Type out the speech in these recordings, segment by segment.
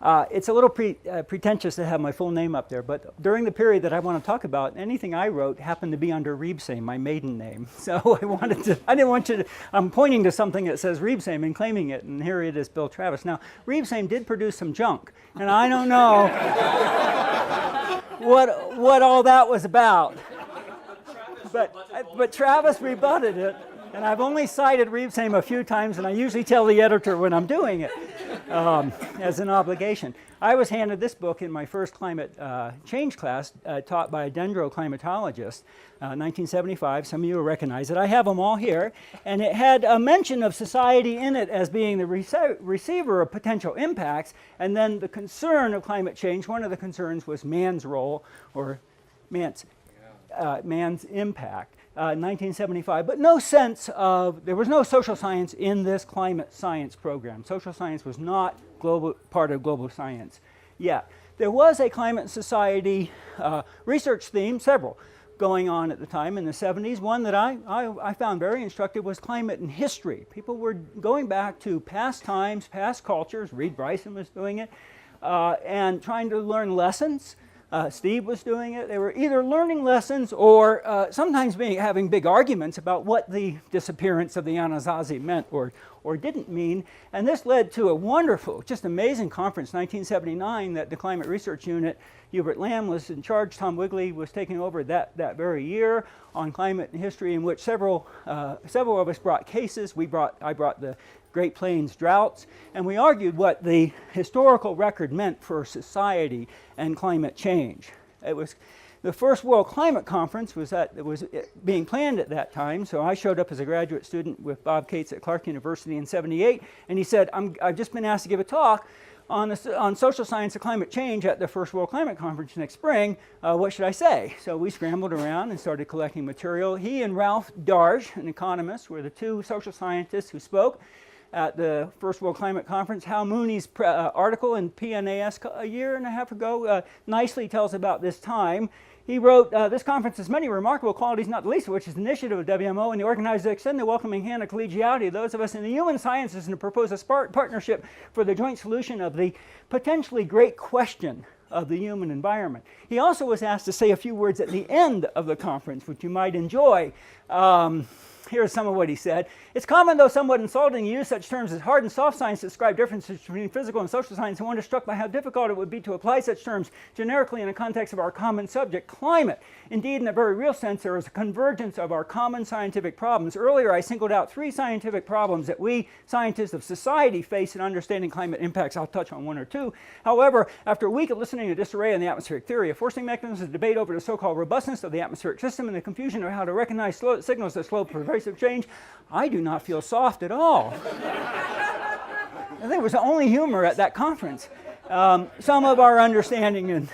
It's a little pretentious to have my full name up there, but during the period that I want to talk about, anything I wrote happened to be under Riebsame, my maiden name. So I didn't want you to, I'm pointing to something that says Riebsame and claiming it, and here it is, Bill Travis. Now, Riebsame did produce some junk, and I don't know what all that was about. But Travis rebutted it, and I've only cited Riebsame a few times, and I usually tell the editor when I'm doing it as an obligation. I was handed this book in my first climate change class taught by a dendroclimatologist, 1975. Some of you will recognize it. I have them all here, and it had a mention of society in it as being the receiver of potential impacts, and then the concern of climate change. One of the concerns was man's role, or man's impact, 1975, but no sense of, there was no social science in this climate science program. Social science was not part of global science yet. There was a climate society research theme, several, going on at the time in the 70s. One that I found very instructive was climate and history. People were going back to past times, past cultures. Reed Bryson was doing it, and trying to learn lessons. Steve was doing it. They were either learning lessons or sometimes having big arguments about what the disappearance of the Anasazi meant or didn't mean. And this led to a wonderful, just amazing conference, 1979, that the Climate Research Unit, Hubert Lamb was in charge, Tom Wigley was taking over that very year on climate and history, in which several of us brought cases. I brought the Great Plains droughts, and we argued what the historical record meant for society and climate change. It was the first World Climate Conference was being planned at that time, so I showed up as a graduate student with Bob Cates at Clark University in '78, and he said, I've just been asked to give a talk on social science and climate change at the first World Climate Conference next spring. What should I say? So we scrambled around and started collecting material. He and Ralph Darge, an economist, were the two social scientists who spoke at the first World Climate Conference. Hal Mooney's article in PNAS a year and a half ago nicely tells about this time. He wrote, this conference has many remarkable qualities, not the least of which is the initiative of WMO and the organizers to extend the welcoming hand of collegiality to those of us in the human sciences and to propose a partnership for the joint solution of the potentially great question of the human environment. He also was asked to say a few words at the end of the conference, which you might enjoy. Here's some of what he said. It's common, though somewhat insulting, to use such terms as hard and soft science to describe differences between physical and social science, and one is struck by how difficult it would be to apply such terms generically in the context of our common subject, climate. Indeed, in a very real sense, there is a convergence of our common scientific problems. Earlier, I singled out 3 scientific problems that we, scientists of society, face in understanding climate impacts. I'll touch on 1 or 2. However, after a week of listening to disarray in the atmospheric theory of forcing mechanisms, the debate over the so-called robustness of the atmospheric system, and the confusion of how to recognize signals that slow pervasive change, I do not feel soft at all. I think it was the only humor at that conference. Some of our understanding, and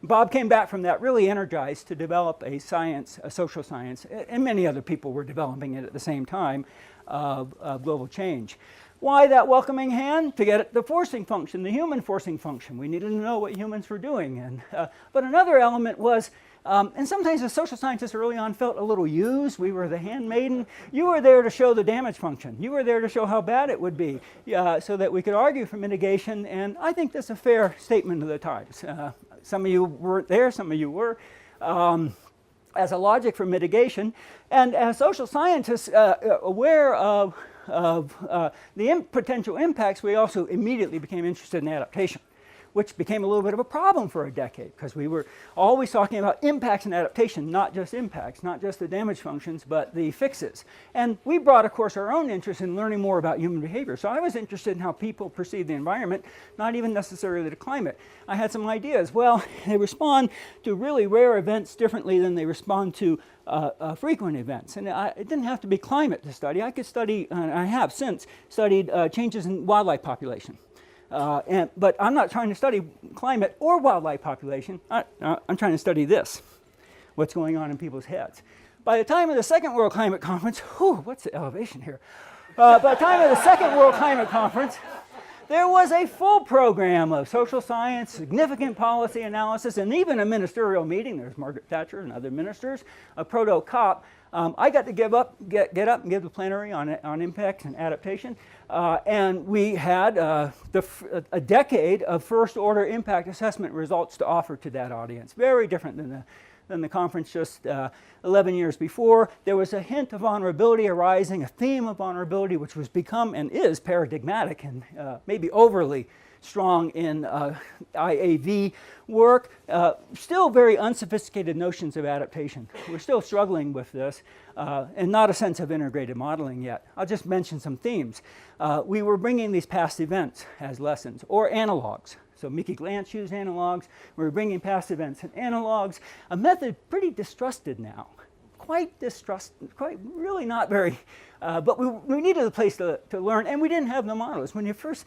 Bob came back from that really energized to develop a social science, and many other people were developing it at the same time, of global change. Why that welcoming hand? To get at the forcing function, the human forcing function. We needed to know what humans were doing. But another element was, and sometimes the social scientists early on felt a little used. We were the handmaiden. You were there to show the damage function. You were there to show how bad it would be, so that we could argue for mitigation. And I think that's a fair statement of the times. Some of you weren't there, some of you were. As a logic for mitigation, and as social scientists aware of the potential impacts, we also immediately became interested in adaptation, which became a little bit of a problem for a decade, because we were always talking about impacts and adaptation, not just impacts, not just the damage functions, but the fixes. And we brought, of course, our own interest in learning more about human behavior. So I was interested in how people perceive the environment, not even necessarily the climate. I had some ideas. Well, they respond to really rare events differently than they respond to frequent events. And it didn't have to be climate to study. I could study, and I have since studied changes in wildlife population. But I'm not trying to study climate or wildlife population. I'm trying to study this, what's going on in people's heads. By the time of the second World Climate Conference, what's the elevation here? By the time of the second World Climate Conference, There was a full program of social science, significant policy analysis, and even a ministerial meeting. There's Margaret Thatcher and other ministers, a proto-COP. I got to get up and give the plenary on impact and adaptation. And we had a decade of first-order impact assessment results to offer to that audience. Very different than the conference just 11 years before. There was a hint of vulnerability arising, a theme of vulnerability, which was become and is paradigmatic and maybe overly strong in IAV work. Still very unsophisticated notions of adaptation. We're still struggling with this and not a sense of integrated modeling yet. I'll just mention some themes. We were bringing these past events as lessons or analogs. So Mickey Glantz used analogs. We're bringing past events and analogs. A method pretty distrusted now. Quite really not very, but we needed a place to learn, and we didn't have the models. When your first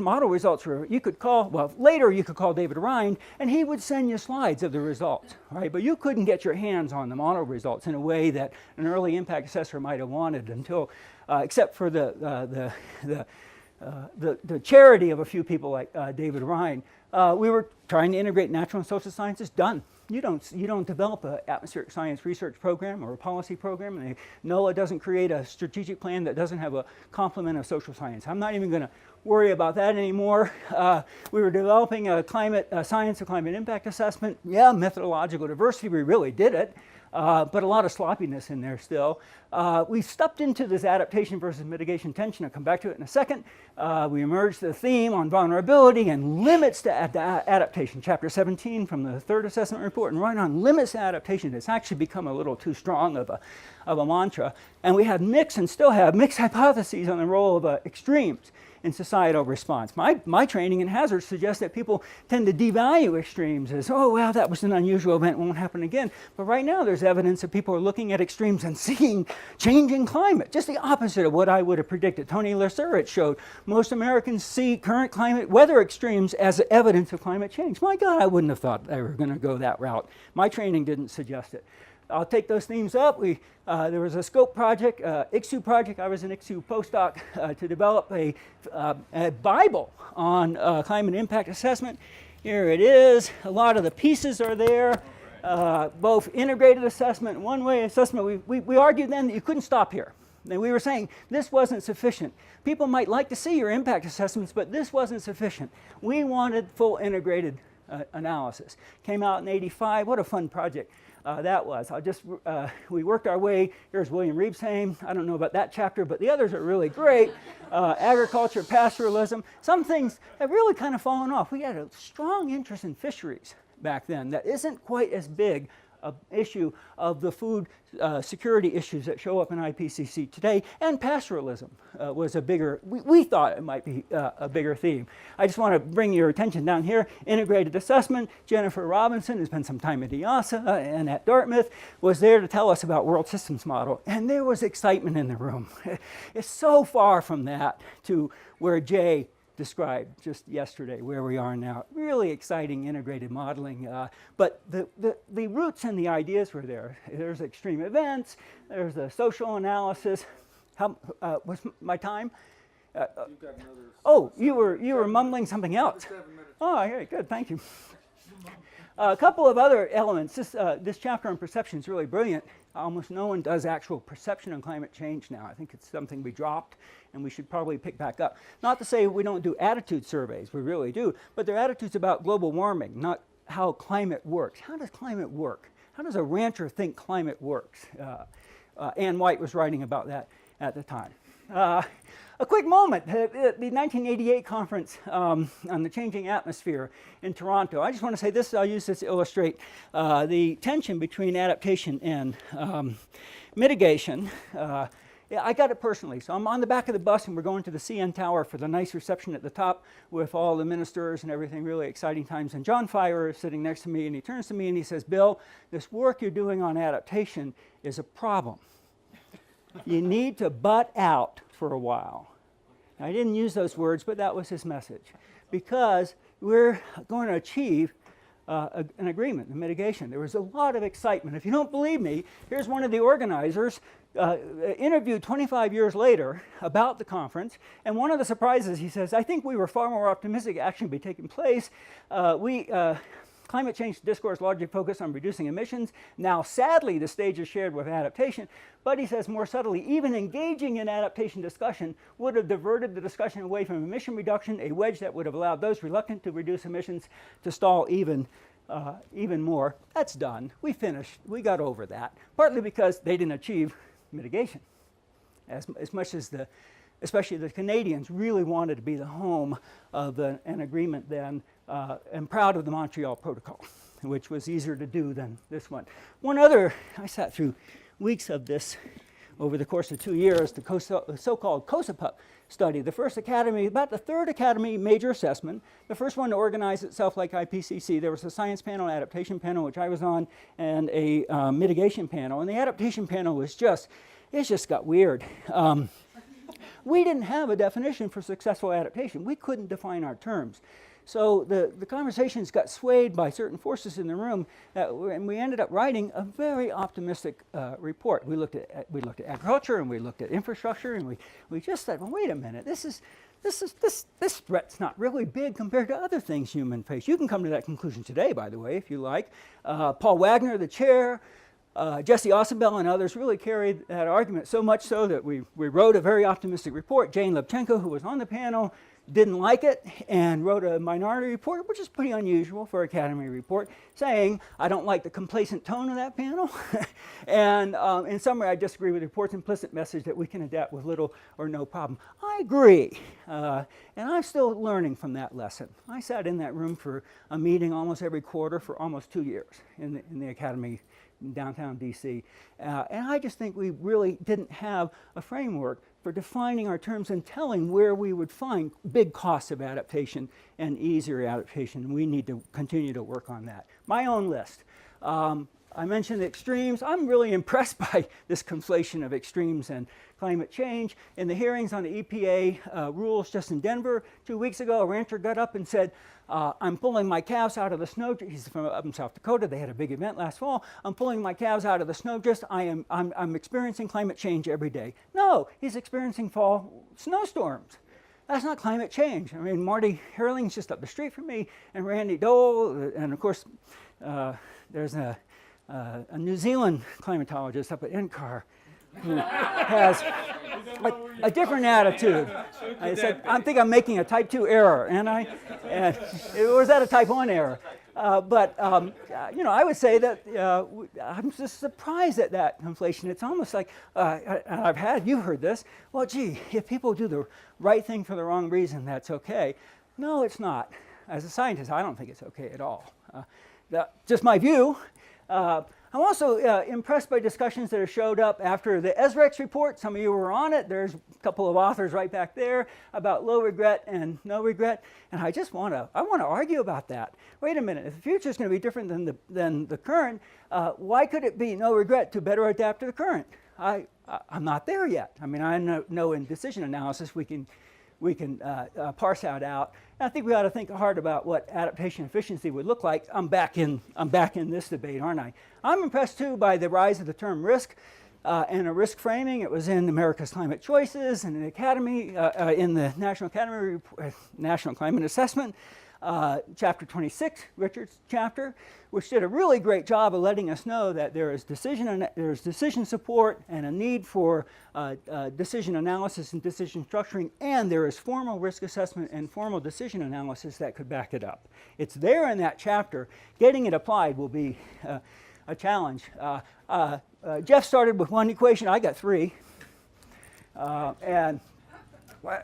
model results were, you could call, well, later you could call David Ryan, and he would send you slides of the results, right? But you couldn't get your hands on the model results in a way that an early impact assessor might have wanted until, except for the charity of a few people like David Ryan. We were trying to integrate natural and social sciences. Done. You don't develop an atmospheric science research program or a policy program, and NOAA doesn't create a strategic plan that doesn't have a complement of social science. I'm not even going to worry about that anymore. We were developing a science of climate impact assessment. Yeah, methodological diversity, we really did it. But a lot of sloppiness in there still. We stepped into this adaptation versus mitigation tension. I'll come back to it in a second. We emerged the theme on vulnerability and limits to adaptation. Chapter 17 from the third assessment report, and right on limits to adaptation. It's actually become a little too strong of a mantra. And we had mixed and still have mixed hypotheses on the role of extremes in societal response. My training in hazards suggests that people tend to devalue extremes as, oh, well, that was an unusual event, won't happen again. But right now there's evidence that people are looking at extremes and seeing changing climate, just the opposite of what I would have predicted. Tony Lersurit showed most Americans see current climate weather extremes as evidence of climate change. My God, I wouldn't have thought they were going to go that route. My training didn't suggest it. I'll take those themes up. There was a scope project, ICSU project. I was an ICSU postdoc to develop a Bible on climate impact assessment. Here it is. A lot of the pieces are there, both integrated assessment and one-way assessment. We argued then that you couldn't stop here. And we were saying this wasn't sufficient. People might like to see your impact assessments, but this wasn't sufficient. We wanted full integrated analysis. Came out in '85. What a fun project. That was. We worked our way. Here's William Riebsheim. I don't know about that chapter, but the others are really great. Agriculture, pastoralism. Some things have really kind of fallen off. We had a strong interest in fisheries back then that isn't quite as big an issue of the food security issues that show up in IPCC today, and pastoralism was a bigger, we thought it might be a bigger theme. I just want to bring your attention down here, integrated assessment. Jennifer Robinson, who spent some time at EASA and at Dartmouth, was there to tell us about world systems model, and there was excitement in the room. It's so far from that to where Jay described just yesterday, where we are now. Really exciting integrated modeling, but the roots and the ideas were there. There's extreme events, there's the social analysis. How was my time? Oh, you were mumbling something else. Oh, okay, good, thank you. A couple of other elements. This chapter on perception is really brilliant. Almost no one does actual perception on climate change now. I think it's something we dropped and we should probably pick back up. Not to say we don't do attitude surveys, we really do, but they're attitudes about global warming, not how climate works. How does climate work? How does a rancher think climate works? Ann White was writing about that at the time. A quick moment, the 1988 conference on the changing atmosphere in Toronto. I just want to say this, I'll use this to illustrate the tension between adaptation and mitigation. Yeah, I got it personally. So I'm on the back of the bus and we're going to the CN Tower for the nice reception at the top with all the ministers and everything, really exciting times. And John Fire is sitting next to me and he turns to me and he says, Bill, this work you're doing on adaptation is a problem. You need to butt out for a while. I didn't use those words, but that was his message. Because we're going to achieve an agreement, a mitigation. There was a lot of excitement. If you don't believe me, here's one of the organizers interviewed 25 years later about the conference, and one of the surprises, he says, I think we were far more optimistic action be taking place. Climate change discourse largely focused on reducing emissions. Now, sadly, the stage is shared with adaptation, but he says more subtly, even engaging in adaptation discussion would have diverted the discussion away from emission reduction, a wedge that would have allowed those reluctant to reduce emissions to stall even more. That's done. We finished. We got over that, partly because they didn't achieve mitigation as much as especially the Canadians really wanted to be the home of an agreement then, and proud of the Montreal Protocol, which was easier to do than this one. One other, I sat through weeks of this over the course of 2 years, the so-called COSAPUP study, the first academy, about the third academy major assessment, the first one to organize itself like IPCC. There was a science panel, adaptation panel, which I was on, and a mitigation panel. And the adaptation panel was it just got weird. We didn't have a definition for successful adaptation. We couldn't define our terms. So the conversations got swayed by certain forces in the room, and we ended up writing a very optimistic report. We looked at agriculture, and we looked at infrastructure, and we just said, well, wait a minute, this threat's not really big compared to other things humans face. You can come to that conclusion today, by the way, if you like. Paul Wagner, the chair, Jesse Ausubel and others really carried that argument, so much so that we wrote a very optimistic report. Jane Lubchenco, who was on the panel, didn't like it and wrote a minority report, which is pretty unusual for an Academy report, saying, I don't like the complacent tone of that panel. And in summary, I disagree with the report's implicit message that we can adapt with little or no problem. I agree. And I'm still learning from that lesson. I sat in that room for a meeting almost every quarter for almost 2 years in the Academy in downtown DC. And I just think we really didn't have a framework for defining our terms and telling where we would find big costs of adaptation and easier adaptation. We need to continue to work on that. My own list. I mentioned the extremes. I'm really impressed by this conflation of extremes and climate change. In the hearings on the EPA rules just in Denver 2 weeks ago, a rancher got up and said, I'm pulling my calves out of the snow. He's from up in South Dakota. They had a big event last fall. I'm pulling my calves out of the snow drift. I'm experiencing climate change every day. No, he's experiencing fall snowstorms. That's not climate change. I mean, Marty Herling's just up the street from me, and Randy Dole, and of course, there's a New Zealand climatologist up at NCAR who has a different attitude. I said, I think I'm making a type 2 error, and or is that a type 1 error? But I would say that I'm just surprised at that conflation. It's almost like, and you've heard this, well, gee, if people do the right thing for the wrong reason, that's okay. No, it's not. As a scientist, I don't think it's okay at all. Just my view. I'm also impressed by discussions that have showed up after the ESREX report. Some of you were on it. There's a couple of authors right back there about low regret and no regret. And I want to argue about that. Wait a minute. If the future is going to be different than the current, why could it be no regret to better adapt to the current? I'm not there yet. I mean, I know in decision analysis we can parse that out. And I think we ought to think hard about what adaptation efficiency would look like. I'm back in this debate, aren't I? I'm impressed too by the rise of the term risk and a risk framing. It was in America's Climate Choices and in the Academy, in the National Academy National Climate Assessment, chapter 26, Richard's chapter, which did a really great job of letting us know that there is decision support and a need for decision analysis and decision structuring, and there is formal risk assessment and formal decision analysis that could back it up. It's there in that chapter. Getting it applied will be a challenge. Jeff started with one equation. I got three. And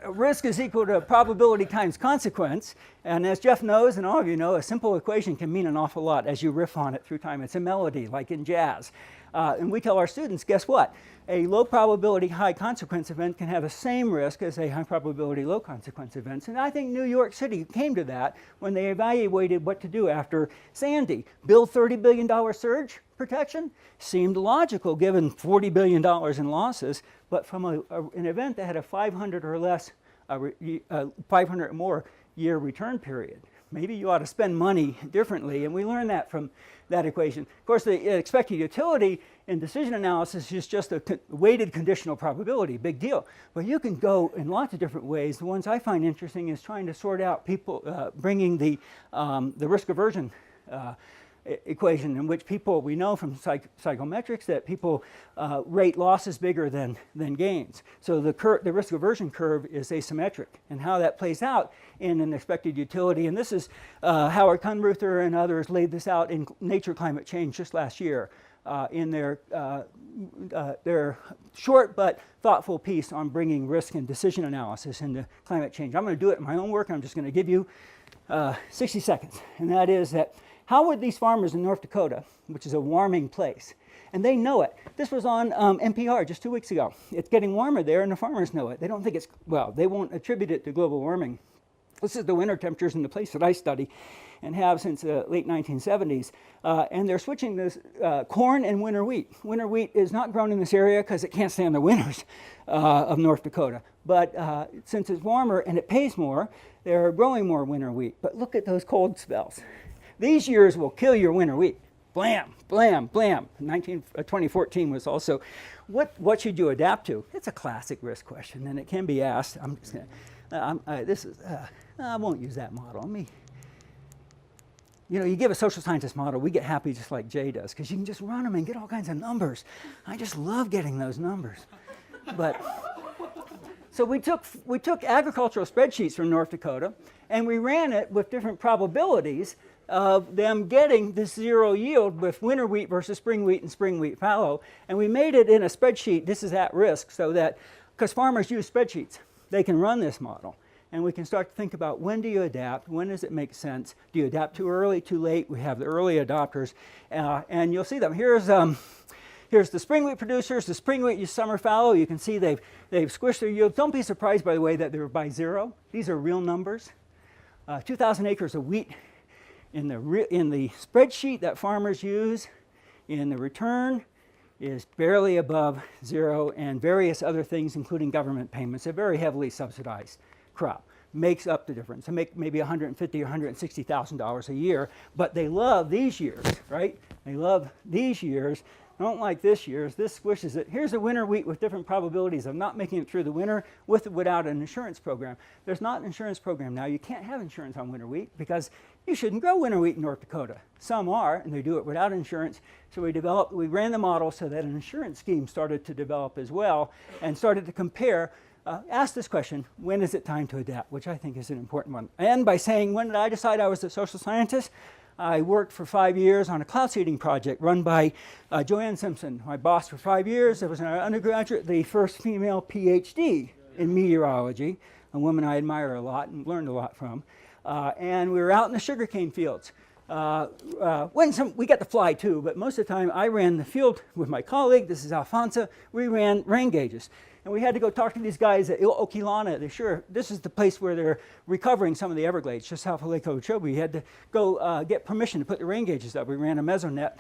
risk is equal to probability times consequence. And as Jeff knows, and all of you know, a simple equation can mean an awful lot as you riff on it through time. It's a melody, like in jazz. And we tell our students, guess what? A low probability high consequence event can have the same risk as a high probability low consequence event. And I think New York City came to that when they evaluated what to do after Sandy. Build $30 billion surge protection seemed logical given $40 billion in losses, but from an event that had a 500 or more year return period. maybe you ought to spend money differently. And we learned that from that equation. Of course, the expected utility in decision analysis is just a weighted conditional probability, big deal. But you can go in lots of different ways. The ones I find interesting is trying to sort out people, bringing the risk aversion equation, in which people, we know from psychometrics that people rate losses bigger than gains. So the risk aversion curve is asymmetric, and how that plays out in an expected utility. And this is Howard Kunruther and others laid this out in Nature Climate Change just last year in their short but thoughtful piece on bringing risk and decision analysis into climate change. I'm going to do it in my own work. I'm just going to give you 60 seconds, and that is that how would these farmers in North Dakota, which is a warming place, and they know it. This was on NPR just 2 weeks ago. It's getting warmer there, and the farmers know it. They don't think it's, well, they won't attribute it to global warming. This is the winter temperatures in the place that I study and have since the late 1970s. And they're switching this corn and winter wheat. Winter wheat is not grown in this area because it can't stand the winters of North Dakota. But since it's warmer and it pays more, they're growing more winter wheat. But look at those cold spells. These years will kill your winter wheat. Blam, blam, blam. 2014 was also, what should you adapt to? It's a classic risk question, and it can be asked. I'm just gonna, I won't use that model. You know, you give a social scientist model, we get happy just like Jay does, because you can just run them and get all kinds of numbers. I just love getting those numbers. But so we took agricultural spreadsheets from North Dakota, and we ran it with different probabilities of them getting this zero yield with winter wheat versus spring wheat and spring wheat fallow. And we made it in a spreadsheet. This is at risk, so that, because farmers use spreadsheets, they can run this model. And we can start to think about, when do you adapt? When does it make sense? Do you adapt too early, too late? We have the early adopters. And you'll see them. Here's the spring wheat producers. The spring wheat use summer fallow. You can see they've squished their yield. Don't be surprised, by the way, that they're by zero. These are real numbers. 2,000 acres of wheat in the spreadsheet that farmers use. In the return is barely above zero, and various other things, including government payments, a very heavily subsidized crop makes up the difference. They make maybe $150,000 or $160,000 a year, but they love these years, right? They love these years. I don't like this year's. This squishes it. Here's a winter wheat with different probabilities of not making it through the winter with or without an insurance program. There's not an insurance program now. You can't have insurance on winter wheat because you shouldn't grow winter wheat in North Dakota. Some are, and they do it without insurance. So we ran the model so that an insurance scheme started to develop as well, and started to compare. Ask this question, when is it time to adapt, which I think is an important one. And by saying, when did I decide I was a social scientist? I worked for 5 years on a cloud seeding project run by Joanne Simpson, my boss for 5 years. I was an undergraduate, the first female PhD in meteorology, a woman I admire a lot and learned a lot from. And we were out in the sugarcane fields. We got to fly too, but most of the time I ran the field with my colleague. This is Alfonso. We ran rain gauges. And we had to go talk to these guys at Okilana. This is the place where they're recovering some of the Everglades, just south of Lake Okeechobee. We had to go get permission to put the rain gauges up. We ran a mesonet.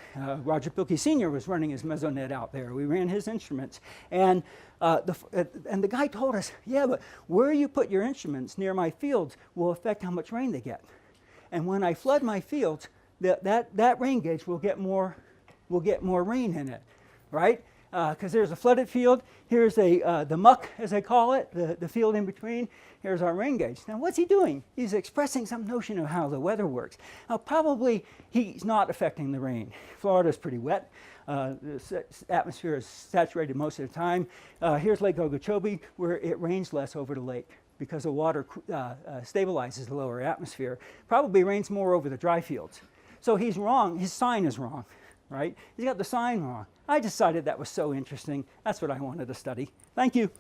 Roger Pilkey Sr. was running his mesonet out there. We ran his instruments. And the guy told us, yeah, but where you put your instruments near my fields will affect how much rain they get. And when I flood my fields, that rain gauge will get more rain in it, right? Because there's a flooded field. Here's the muck, as they call it, the field in between. Here's our rain gauge. Now, what's he doing? He's expressing some notion of how the weather works. Now, probably he's not affecting the rain. Florida's pretty wet. The atmosphere is saturated most of the time. Here's Lake Okeechobee, where it rains less over the lake because the water stabilizes the lower atmosphere. Probably rains more over the dry fields. So he's wrong. His sign is wrong, right? He's got the sign wrong. I decided that was so interesting. That's what I wanted to study. Thank you.